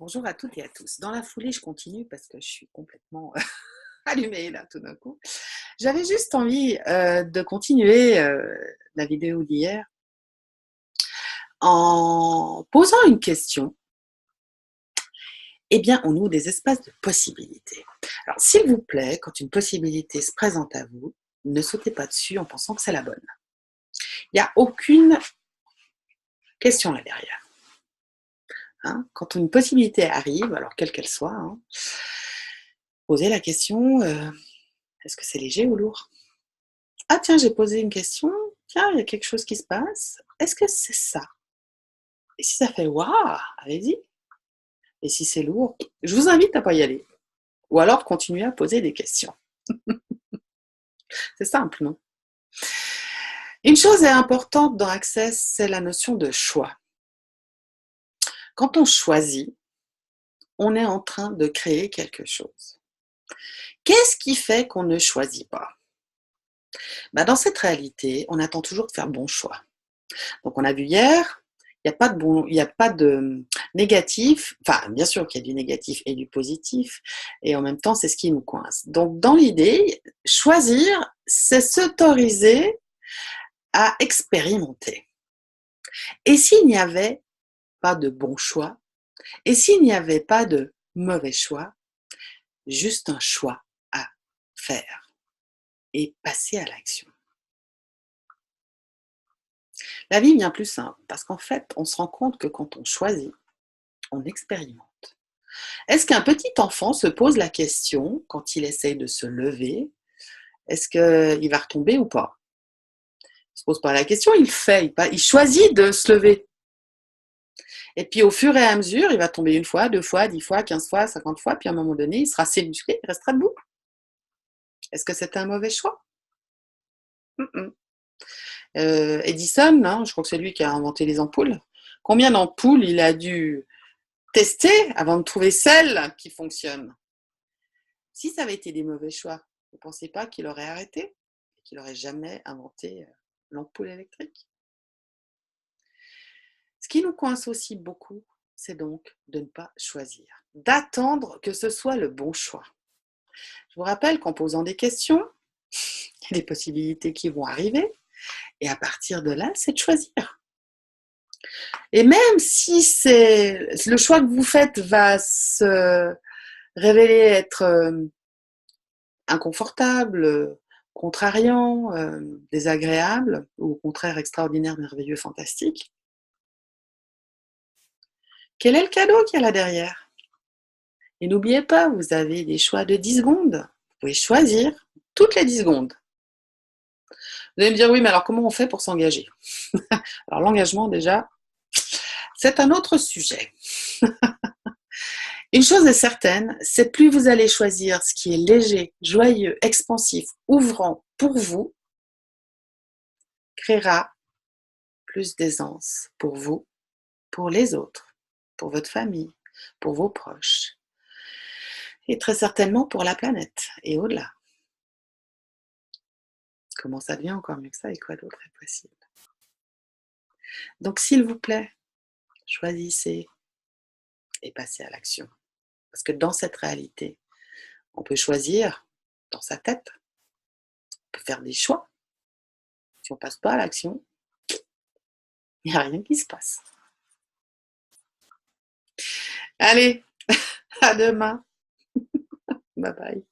Bonjour à toutes et à tous. Dans la foulée, je continue parce que je suis complètement allumée là tout d'un coup. J'avais juste envie de continuer la vidéo d'hier en posant une question. Eh bien, on ouvre des espaces de possibilités. Alors, s'il vous plaît, quand une possibilité se présente à vous, ne sautez pas dessus en pensant que c'est la bonne. Il n'y a aucune question là derrière. Hein, quand une possibilité arrive, alors quelle qu'elle soit, hein, posez la question, est-ce que c'est léger ou lourd? Ah tiens, j'ai posé une question, tiens, il y a quelque chose qui se passe, est-ce que c'est ça? Et si ça fait waouh, allez-y. Et si c'est lourd, je vous invite à ne pas y aller. Ou alors de continuer à poser des questions. C'est simple, non? Une chose est importante dans Access, c'est la notion de choix. Quand on choisit, on est en train de créer quelque chose. Qu'est-ce qui fait qu'on ne choisit pas? Dans cette réalité, on attend toujours de faire le bon choix. Donc on a vu hier, il n'y a pas de négatif, enfin bien sûr qu'il y a du négatif et du positif, et en même temps c'est ce qui nous coince. Donc dans l'idée, choisir, c'est s'autoriser à expérimenter. Et s'il n'y avait pas de bon choix, et s'il n'y avait pas de mauvais choix, juste un choix à faire et passer à l'action. La vie est bien plus simple, parce qu'en fait, on se rend compte que quand on choisit, on expérimente. Est-ce qu'un petit enfant se pose la question, quand il essaye de se lever, est-ce qu'il va retomber ou pas? Il ne se pose pas la question, il fait, il choisit de se lever. Et puis au fur et à mesure, il va tomber 1 fois, 2 fois, 10 fois, 15 fois, 50 fois, puis à un moment donné, il sera assez musclé, il restera debout. Est-ce que c'était un mauvais choix? Edison, hein, je crois que c'est lui qui a inventé les ampoules. Combien d'ampoules il a dû tester avant de trouver celle qui fonctionne? Si ça avait été des mauvais choix, vous ne pensez pas qu'il aurait arrêté et qu'il n'aurait jamais inventé l'ampoule électrique? Ce qui nous coince aussi beaucoup, c'est donc de ne pas choisir, d'attendre que ce soit le bon choix. Je vous rappelle qu'en posant des questions, il y a des possibilités qui vont arriver et à partir de là, c'est de choisir. Et même si le choix que vous faites va se révéler être inconfortable, contrariant, désagréable, ou au contraire extraordinaire, merveilleux, fantastique, quel est le cadeau qu'il y a là derrière? Et n'oubliez pas, vous avez des choix de 10 secondes. Vous pouvez choisir toutes les 10 secondes. Vous allez me dire, oui, mais alors comment on fait pour s'engager? Alors l'engagement, déjà, c'est un autre sujet. Une chose est certaine, c'est plus vous allez choisir ce qui est léger, joyeux, expansif, ouvrant pour vous, créera plus d'aisance pour vous, pour les autres, pour votre famille, pour vos proches, et très certainement pour la planète et au-delà. Comment ça devient encore mieux que ça et quoi d'autre est possible? Donc s'il vous plaît, choisissez et passez à l'action. Parce que dans cette réalité, on peut choisir dans sa tête, on peut faire des choix. Si on ne passe pas à l'action, il n'y a rien qui se passe. Allez, à demain. Bye bye.